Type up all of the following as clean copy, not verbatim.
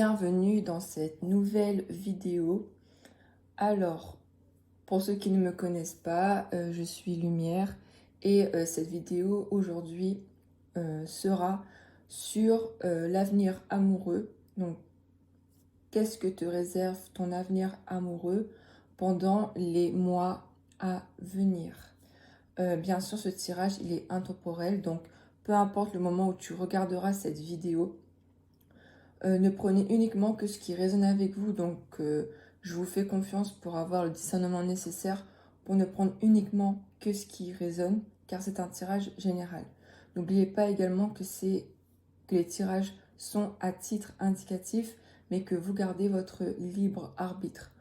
bienvenue dans cette nouvelle vidéo. Alors, pour ceux qui ne me connaissent pas, je suis Lumière et cette vidéo aujourd'hui sera sur l'avenir amoureux. Donc, qu'est-ce que te réserve ton avenir amoureux pendant les mois à venir? Bien sûr, ce tirage, il est intemporel, donc peu importe le moment où tu regarderas cette vidéo, ne prenez uniquement que ce qui résonne avec vous. Donc, je vous fais confiance pour avoir le discernement nécessaire pour ne prendre uniquement que ce qui résonne, car c'est un tirage général. N'oubliez pas également que les tirages sont à titre indicatif, mais que vous gardez votre libre arbitre.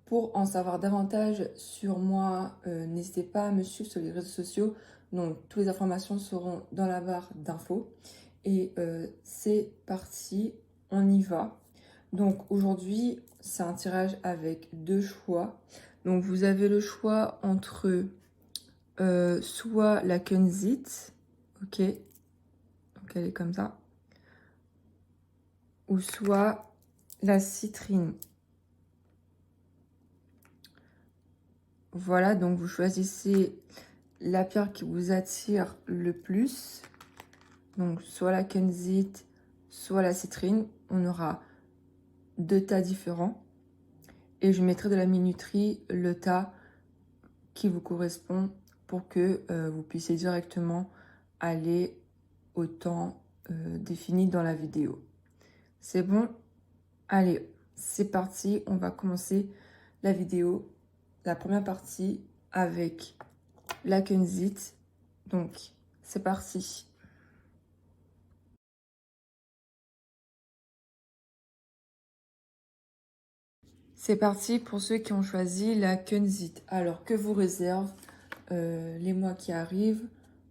Pour en savoir davantage sur moi, n'hésitez pas à me suivre sur les réseaux sociaux. Donc, toutes les informations seront dans la barre d'infos. Et c'est parti, on y va. Donc aujourd'hui, c'est un tirage avec deux choix. Donc vous avez le choix entre soit la Kunzit, ok, donc elle est comme ça, ou soit la citrine. Voilà, donc vous choisissez la pierre qui vous attire le plus. Donc soit la Kunzit, soit la citrine. On aura deux tas différents. Et je mettrai de la minuterie le tas qui vous correspond pour que vous puissiez directement aller au temps défini dans la vidéo. C'est bon? Allez, c'est parti. On va commencer la vidéo, la première partie avec la Kunzit. Donc, c'est parti. C'est parti pour ceux qui ont choisi la Kunzit. Alors, que vous réserve les mois qui arrivent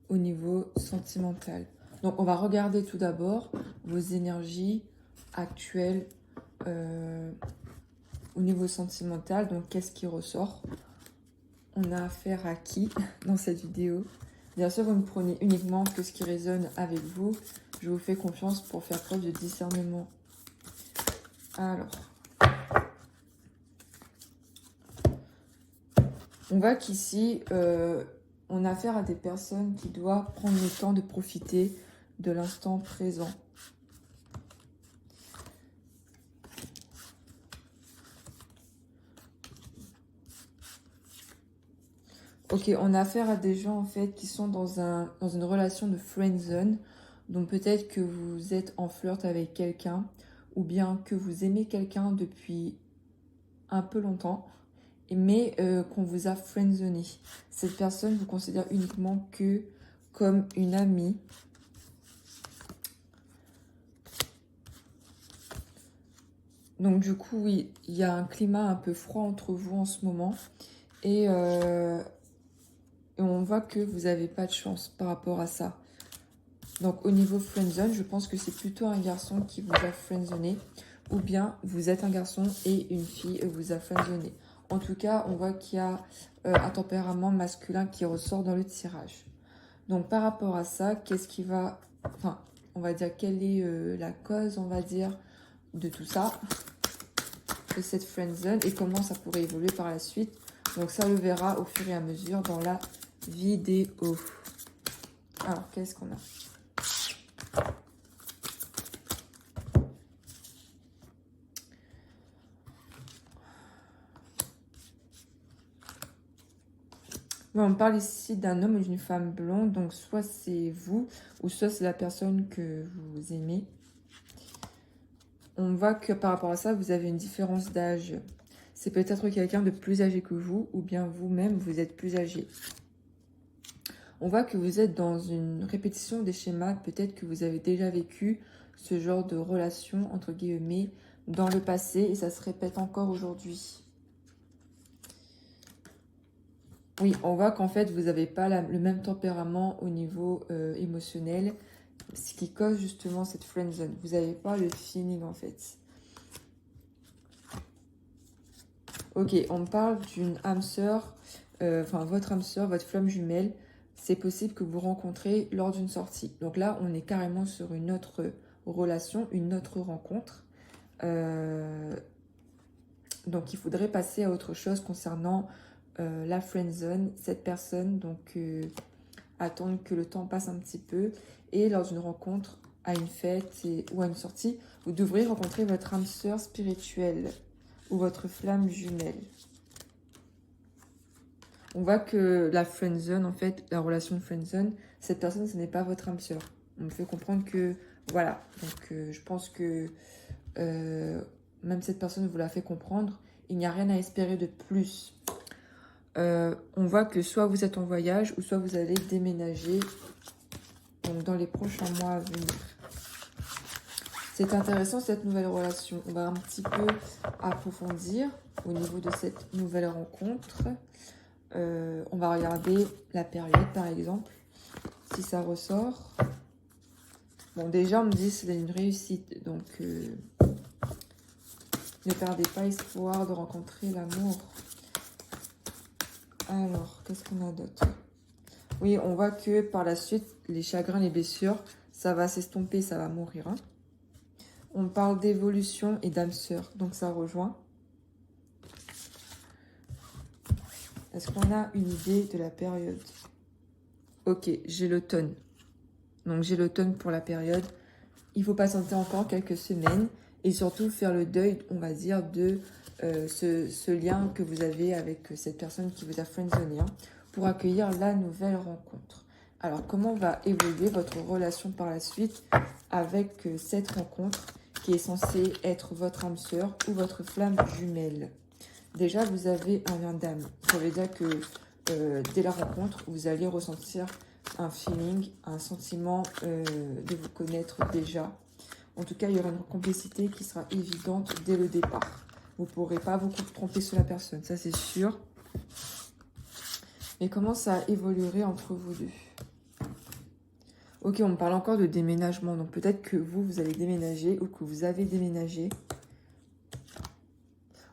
au niveau sentimental? Donc, on va regarder tout d'abord vos énergies actuelles au niveau sentimental. Donc, qu'est-ce qui ressort? On a affaire à qui dans cette vidéo? Bien sûr, vous ne prenez uniquement que ce qui résonne avec vous. Je vous fais confiance pour faire preuve de discernement. Alors, on voit qu'ici, on a affaire à des personnes qui doivent prendre le temps de profiter de l'instant présent. Ok, on a affaire à des gens en fait qui sont dans une relation de friend zone. Donc peut-être que vous êtes en flirt avec quelqu'un ou bien que vous aimez quelqu'un depuis un peu longtemps, mais qu'on vous a friendzoné. Cette personne vous considère uniquement que comme une amie. Donc du coup, oui, il y a un climat un peu froid entre vous en ce moment. Et on voit que vous n'avez pas de chance par rapport à ça. Donc au niveau friendzone, je pense que c'est plutôt un garçon qui vous a friendzoné. Ou bien vous êtes un garçon et une fille vous a friendzoné. En tout cas, on voit qu'il y a un tempérament masculin qui ressort dans le tirage. Donc par rapport à ça, qu'est-ce qui va... Enfin, on va dire quelle est la cause, on va dire, de tout ça, de cette friendzone et comment ça pourrait évoluer par la suite. Donc ça le verra au fur et à mesure dans la vidéo. Alors, qu'est-ce qu'on a? Bon, on parle ici d'un homme ou d'une femme blonde, donc soit c'est vous, ou soit c'est la personne que vous aimez. On voit que par rapport à ça, vous avez une différence d'âge. C'est peut-être quelqu'un de plus âgé que vous, ou bien vous-même, vous êtes plus âgé. On voit que vous êtes dans une répétition des schémas. Peut-être que vous avez déjà vécu ce genre de relation, entre guillemets, dans le passé, et ça se répète encore aujourd'hui. Oui, on voit qu'en fait, vous n'avez pas le même tempérament au niveau émotionnel, ce qui cause justement cette friendzone. Vous n'avez pas le feeling en fait. Ok, on me parle d'une âme sœur, enfin votre âme sœur, votre flamme jumelle. C'est possible que vous rencontrez lors d'une sortie. Donc là, on est carrément sur une autre relation, une autre rencontre. Donc il faudrait passer à autre chose concernant la friend zone, cette personne. Donc attendre que le temps passe un petit peu. Et lors d'une rencontre, à une fête ou à une sortie, vous devrez rencontrer votre âme sœur spirituelle ou votre flamme jumelle. On voit que la friendzone, en fait, la relation friendzone, cette personne, ce n'est pas votre âme sœur. On me fait comprendre que, voilà. Donc, je pense que même cette personne vous l'a fait comprendre. Il n'y a rien à espérer de plus. On voit que soit vous êtes en voyage ou soit vous allez déménager donc dans les prochains mois à venir. C'est intéressant cette nouvelle relation. On va un petit peu approfondir au niveau de cette nouvelle rencontre. On va regarder la période par exemple, si ça ressort. Bon, déjà on me dit que c'est une réussite, donc ne perdez pas espoir de rencontrer l'amour. Alors, qu'est-ce qu'on a d'autre? Oui, on voit que par la suite, les chagrins, les blessures, ça va s'estomper, ça va mourir. Hein. On parle d'évolution et d'âme sœur, donc ça rejoint. Est-ce qu'on a une idée de la période? Ok, j'ai l'automne. Donc j'ai l'automne pour la période. Il faut patienter encore quelques semaines et surtout faire le deuil, on va dire, de ce lien que vous avez avec cette personne qui vous a friendzoné pour accueillir la nouvelle rencontre. Alors comment va évoluer votre relation par la suite avec cette rencontre qui est censée être votre âme sœur ou votre flamme jumelle? Déjà, vous avez un lien d'âme. Ça veut dire que dès la rencontre, vous allez ressentir un feeling, un sentiment de vous connaître déjà. En tout cas, il y aura une complicité qui sera évidente dès le départ. Vous ne pourrez pas vous tromper sur la personne, ça c'est sûr. Mais comment ça évoluerait entre vous deux? Ok, on me parle encore de déménagement. Donc peut-être que vous allez déménager ou que vous avez déménagé.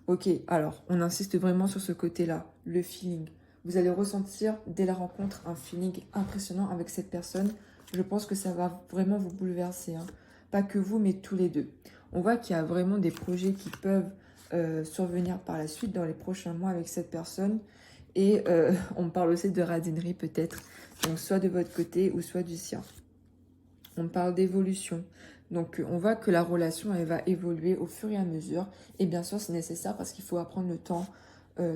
Ok, alors on insiste vraiment sur ce côté-là, le feeling. Vous allez ressentir dès la rencontre un feeling impressionnant avec cette personne. Je pense que ça va vraiment vous bouleverser. Hein. Pas que vous, mais tous les deux. On voit qu'il y a vraiment des projets qui peuvent survenir par la suite dans les prochains mois avec cette personne. Et on parle aussi de radinerie peut-être. Donc soit de votre côté ou soit du sien. On parle d'évolution. Donc, on voit que la relation, elle va évoluer au fur et à mesure. Et bien sûr, c'est nécessaire parce qu'il faut prendre le temps, de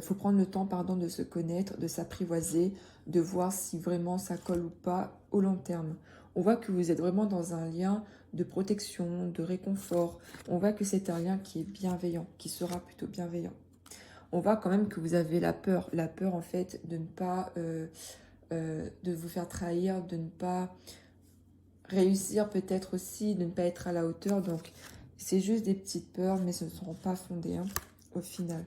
se connaître, de s'apprivoiser, de voir si vraiment ça colle ou pas au long terme. On voit que vous êtes vraiment dans un lien de protection, de réconfort. On voit que c'est un lien qui est bienveillant, qui sera plutôt bienveillant. On voit quand même que vous avez la peur en fait de ne pas, de vous faire trahir, de ne pas réussir peut-être aussi, de ne pas être à la hauteur. Donc, c'est juste des petites peurs, mais ce ne seront pas fondées hein, au final.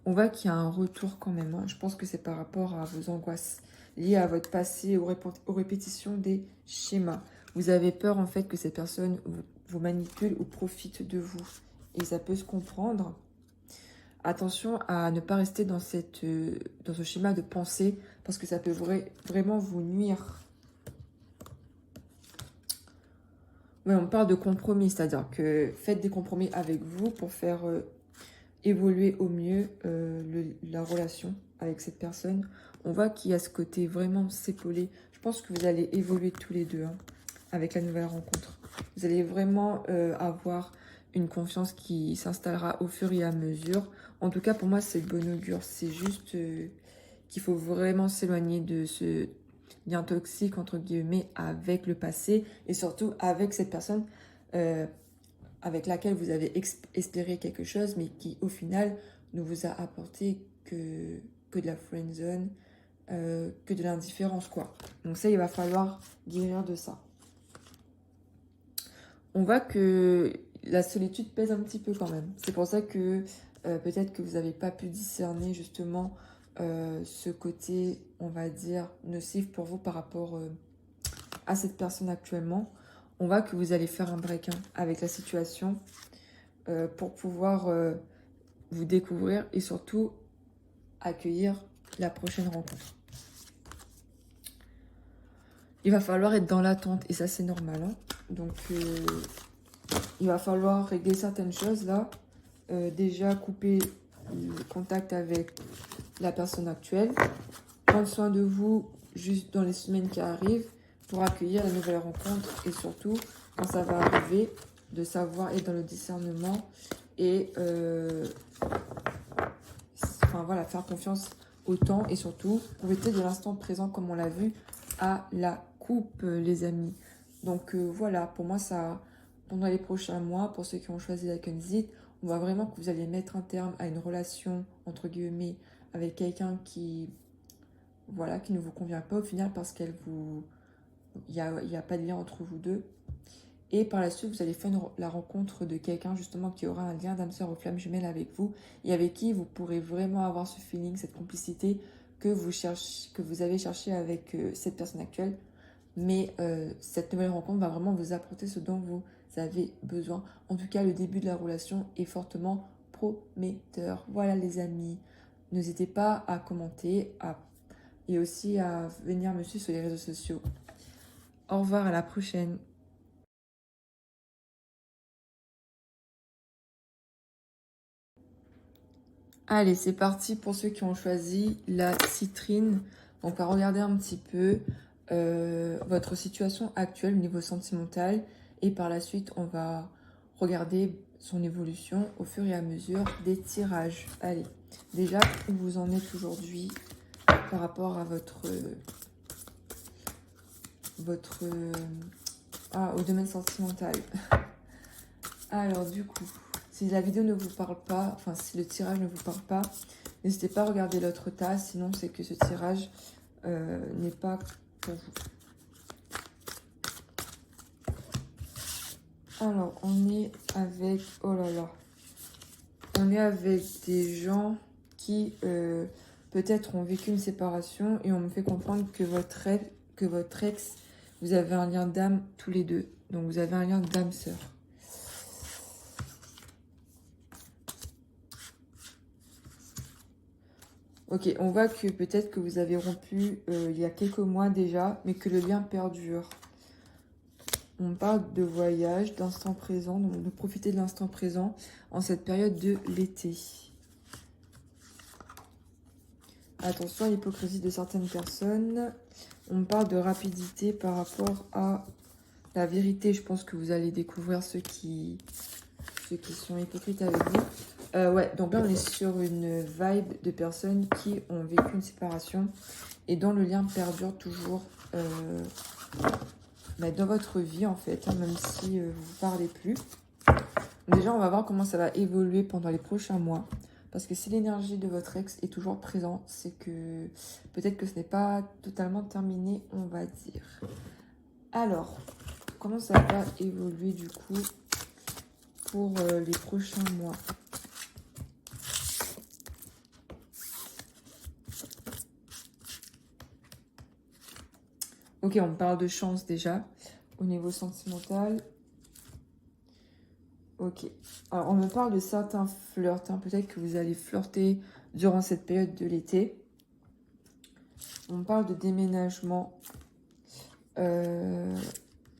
On voit qu'il y a un retour quand même. Hein. Je pense que c'est par rapport à vos angoisses liées à votre passé, aux répétitions des schémas. Vous avez peur en fait que cette personne vous manipule ou profite de vous. Et ça peut se comprendre. Attention à ne pas rester dans ce schéma de pensée parce que ça peut vraiment vous nuire. Oui, on parle de compromis, c'est-à-dire que faites des compromis avec vous pour faire évoluer au mieux la relation avec cette personne. On voit qu'il y a ce côté vraiment s'épauler. Je pense que vous allez évoluer tous les deux hein, avec la nouvelle rencontre. Vous allez vraiment avoir une confiance qui s'installera au fur et à mesure. En tout cas, pour moi, c'est de bon augure. C'est juste qu'il faut vraiment s'éloigner de ce lien toxique, entre guillemets, avec le passé et surtout avec cette personne avec laquelle vous avez espéré quelque chose, mais qui, au final, ne vous a apporté que de la friendzone, que de l'indifférence, quoi. Donc ça, il va falloir guérir de ça. On voit que la solitude pèse un petit peu quand même. C'est pour ça que peut-être que vous n'avez pas pu discerner justement ce côté, on va dire, nocif pour vous par rapport à cette personne actuellement. On voit que vous allez faire un break hein, avec la situation pour pouvoir vous découvrir et surtout accueillir la prochaine rencontre. Il va falloir être dans l'attente et ça c'est normal. Hein. Donc il va falloir régler certaines choses là. Déjà couper le contact avec la personne actuelle. Prendre soin de vous juste dans les semaines qui arrivent pour accueillir la nouvelle rencontre et surtout quand ça va arriver, de savoir être dans le discernement et enfin voilà, faire confiance au temps et surtout profiter de l'instant présent comme on l'a vu à la coupe les amis. Donc voilà, pour moi ça, pendant les prochains mois, pour ceux qui ont choisi la Kunzit, on voit vraiment que vous allez mettre un terme à une relation entre guillemets avec quelqu'un qui voilà, qui ne vous convient pas au final parce qu'elle vous, il y a pas de lien entre vous deux. Et par la suite, vous allez faire la rencontre de quelqu'un justement qui aura un lien d'âme sœur aux flammes jumelles avec vous et avec qui vous pourrez vraiment avoir ce feeling, cette complicité que vous avez cherché avec cette personne actuelle. Mais cette nouvelle rencontre va vraiment vous apporter ce dont vous avez besoin. En tout cas, le début de la relation est fortement prometteur. Voilà les amis. N'hésitez pas à commenter et aussi à venir me suivre sur les réseaux sociaux. Au revoir, à la prochaine. Allez, c'est parti pour ceux qui ont choisi la citrine. Donc, on va regarder un petit peu votre situation actuelle au niveau sentimental. Et par la suite, on va regarder son évolution au fur et à mesure des tirages. Allez, déjà, où vous en êtes aujourd'hui par rapport à au domaine sentimental. Alors, du coup... Si la vidéo ne vous parle pas, enfin si le tirage ne vous parle pas, n'hésitez pas à regarder l'autre tas, sinon c'est que ce tirage n'est pas pour vous. Alors, on est avec, oh là là, on est avec des gens qui peut-être ont vécu une séparation et on me fait comprendre que votre ex, vous avez un lien d'âme tous les deux. Donc vous avez un lien d'âme sœur. Ok, on voit que peut-être que vous avez rompu il y a quelques mois déjà, mais que le lien perdure. On parle de voyage, d'instant présent, donc de profiter de l'instant présent en cette période de l'été. Attention à l'hypocrisie de certaines personnes. On parle de rapidité par rapport à la vérité. Je pense que vous allez découvrir ceux qui sont hypocrites avec vous. Ouais, donc là on est sur une vibe de personnes qui ont vécu une séparation et dont le lien perdure toujours dans votre vie en fait, hein, même si vous ne parlez plus. Déjà on va voir comment ça va évoluer pendant les prochains mois. Parce que si l'énergie de votre ex est toujours présente, c'est que peut-être que ce n'est pas totalement terminé, on va dire. Alors, comment ça va évoluer du coup pour les prochains mois? Ok, on parle de chance déjà, au niveau sentimental. Ok, alors on me parle de certains flirts, hein. Peut-être que vous allez flirter durant cette période de l'été. On me parle de déménagement.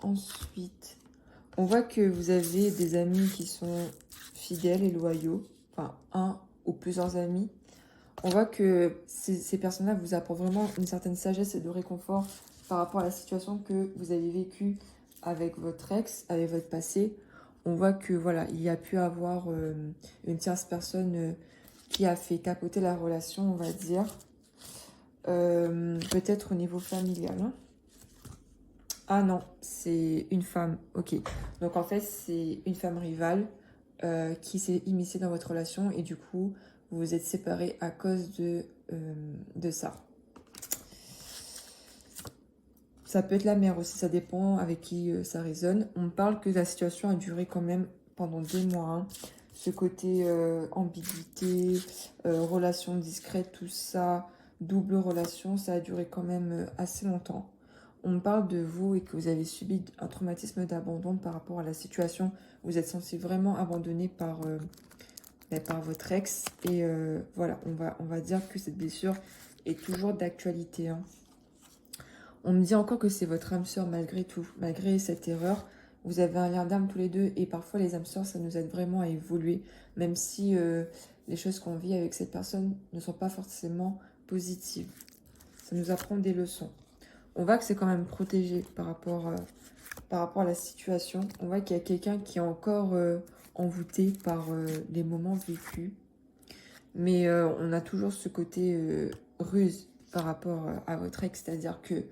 Ensuite, on voit que vous avez des amis qui sont fidèles et loyaux, enfin un ou plusieurs amis. On voit que ces personnes-là vous apportent vraiment une certaine sagesse et de réconfort par rapport à la situation que vous avez vécue avec votre ex, avec votre passé. On voit que voilà, il y a pu avoir une tierce personne qui a fait capoter la relation, on va dire. Peut-être au niveau familial. Hein. Ah non, c'est une femme. Ok. Donc en fait, c'est une femme rivale qui s'est immiscée dans votre relation et du coup, vous vous êtes séparés à cause de ça. Ça peut être la mère aussi, ça dépend avec qui ça résonne. On parle que la situation a duré quand même pendant 2 mois. Hein. Ce côté ambiguïté, relation discrète, tout ça, double relation, ça a duré quand même assez longtemps. On me parle de vous et que vous avez subi un traumatisme d'abandon par rapport à la situation. Vous êtes senti vraiment abandonné par votre ex. Et voilà, on va dire que cette blessure est toujours d'actualité. Hein. On me dit encore que c'est votre âme sœur malgré tout, malgré cette erreur. vous avez un lien d'âme tous les deux et parfois les âmes sœurs, ça nous aide vraiment à évoluer, même si les choses qu'on vit avec cette personne ne sont pas forcément positives. Ça nous apprend des leçons. On voit que c'est quand même protégé par rapport à la situation. On voit qu'il y a quelqu'un qui est encore envoûté par les moments vécus. Mais on a toujours ce côté ruse par rapport à votre ex. C'est-à-dire que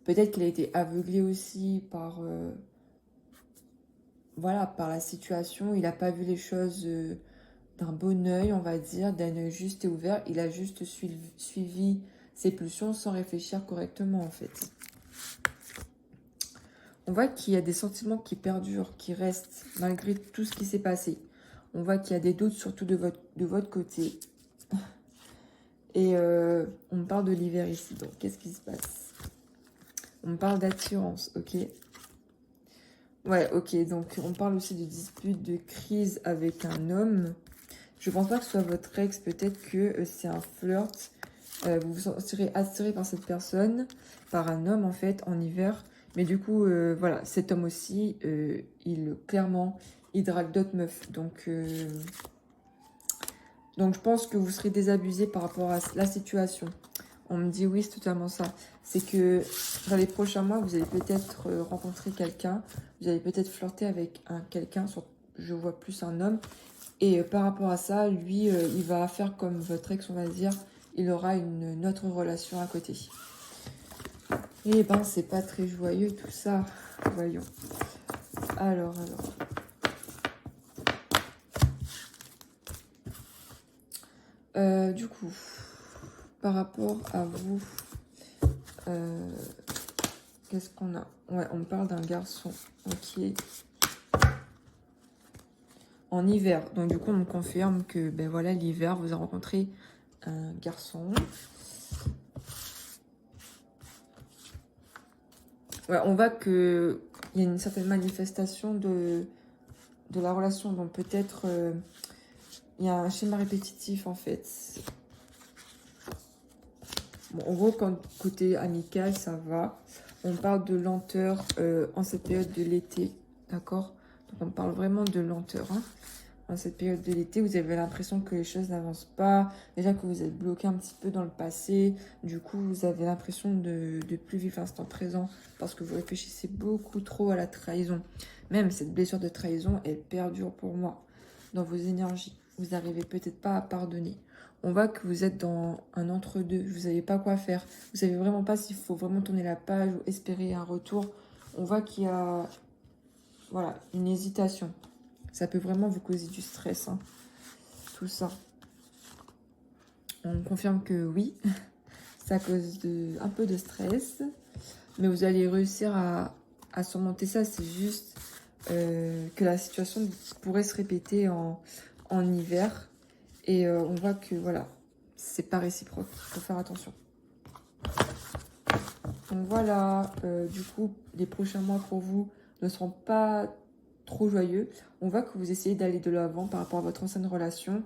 peut-être qu'il a été aveuglé aussi par, voilà, par la situation. Il n'a pas vu les choses d'un bon œil, on va dire, d'un œil juste et ouvert. Il a juste suivi ses pulsions sans réfléchir correctement, en fait. On voit qu'il y a des sentiments qui perdurent, qui restent, malgré tout ce qui s'est passé. On voit qu'il y a des doutes, surtout de votre côté. Et on me parle de l'hiver ici, donc qu'est-ce qui se passe? On me parle d'attirance, ok? Ouais, ok, donc on parle aussi de dispute, de crise avec un homme. Je pense pas que ce soit votre ex, peut-être que c'est un flirt. Vous vous sentirez attiré par cette personne, par un homme en fait, en hiver. Mais du coup, voilà, cet homme aussi, clairement, il drague d'autres meufs. Donc je pense que vous serez désabusé par rapport à la situation. On me dit oui, c'est totalement ça. C'est que dans les prochains mois, vous allez peut-être rencontrer quelqu'un. Vous allez peut-être flirter avec quelqu'un, je vois plus un homme. Et par rapport à ça, lui, il va faire comme votre ex, on va dire. Il aura une autre relation à côté. Et ben, c'est pas très joyeux tout ça. Voyons. Alors. Du coup, par rapport à vous, qu'est-ce qu'on a? Ouais, on parle d'un garçon. Ok. En hiver. Donc du coup, on me confirme que, ben voilà, l'hiver, vous avez rencontré un garçon. Ouais, on voit qu'il y a une certaine manifestation de la relation. Donc peut-être, il y a un schéma répétitif, en fait. Bon, en gros, côté amical, ça va. On parle de lenteur en cette période de l'été, d'accord? Donc on parle vraiment de lenteur, hein. En cette période de l'été, vous avez l'impression que les choses n'avancent pas, déjà que vous êtes bloqué un petit peu dans le passé, du coup vous avez l'impression de plus vivre l'instant présent parce que vous réfléchissez beaucoup trop à la trahison. Même cette blessure de trahison, elle perdure pour moi dans vos énergies. Vous n'arrivez peut-être pas à pardonner. On voit que vous êtes dans un entre-deux, vous ne savez pas quoi faire. Vous ne savez vraiment pas s'il faut vraiment tourner la page ou espérer un retour. On voit qu'il y a, voilà, une hésitation. Ça peut vraiment vous causer du stress, hein, tout ça. On confirme que oui, ça cause un peu de stress. Mais vous allez réussir à surmonter ça. C'est juste que la situation pourrait se répéter en hiver. Et on voit que, voilà, c'est pas réciproque. Il faut faire attention. Donc voilà, du coup, les prochains mois pour vous ne seront pas trop joyeux. On voit que vous essayez d'aller de l'avant par rapport à votre ancienne relation.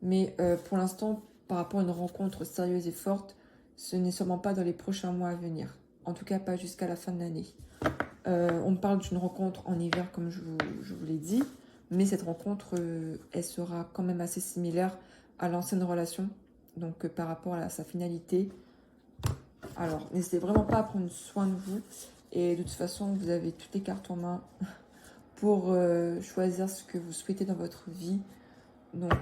Mais pour l'instant, par rapport à une rencontre sérieuse et forte, ce n'est sûrement pas dans les prochains mois à venir. En tout cas, pas jusqu'à la fin de l'année. On parle d'une rencontre en hiver, comme je vous l'ai dit. Mais cette rencontre, elle sera quand même assez similaire à l'ancienne relation. Donc, par rapport à sa finalité. Alors, n'hésitez vraiment pas à prendre soin de vous. Et de toute façon, vous avez toutes les cartes en main pour choisir ce que vous souhaitez dans votre vie. Donc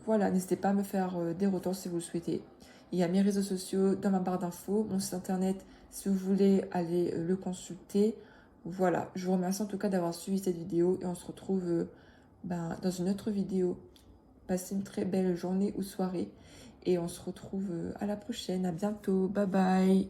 voilà, n'hésitez pas à me faire des retours si vous le souhaitez. Il y a mes réseaux sociaux dans ma barre d'infos, mon site internet si vous voulez aller le consulter. Voilà, je vous remercie en tout cas d'avoir suivi cette vidéo et on se retrouve dans une autre vidéo. Passez une très belle journée ou soirée et on se retrouve à la prochaine. À bientôt, bye bye.